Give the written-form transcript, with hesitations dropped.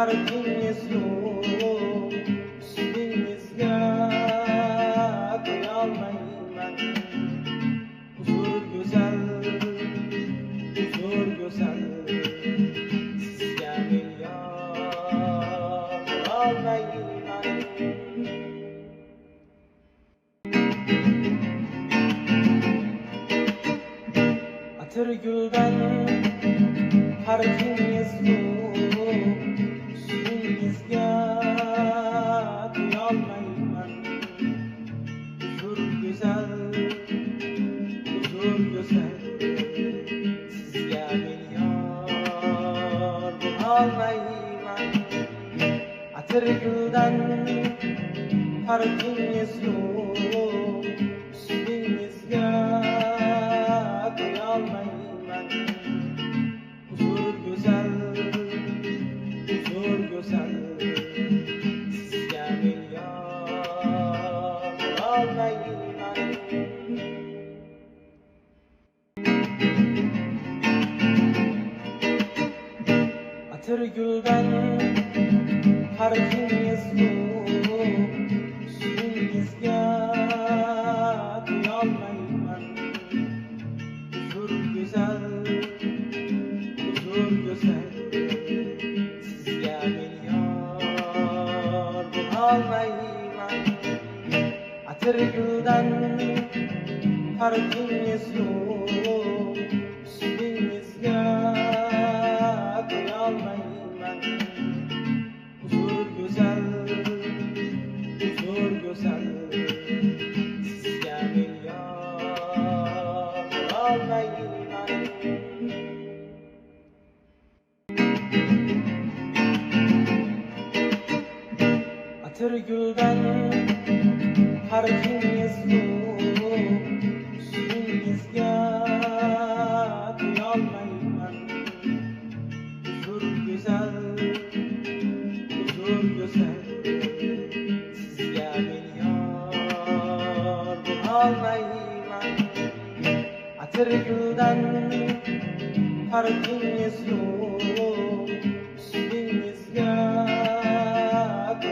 farkınız yok. Üstünüzge koyalmayman. Huzur güzel, huzur güzel. Sizge milyar almayman. Atır gülden farkınız yok. Üstünüzge koyalmayman. Huzur güzel, huzur güzel. Sizge milyar almayman. Atır gülden farkınız yok. Üstünüzge koyalmayman. Huzur güzel, huzur güzel. Sizge milyar almayman. Atır gülden farkınız yok. Üstünüzge koyalmayman. Huzur güzel, huzur güzel. Sizge milyar almayman. Atır gülden farkınız yok. Üstünüzge koyalmayman. Huzur güzel, huzur güzel. Sizge milyar almayman. Atır gülden farkınız yok. Üstünüzge koyalmayman. Huzur güzel, huzur güzel. Sizge milyar almayman. Atır gülden farkınız yok.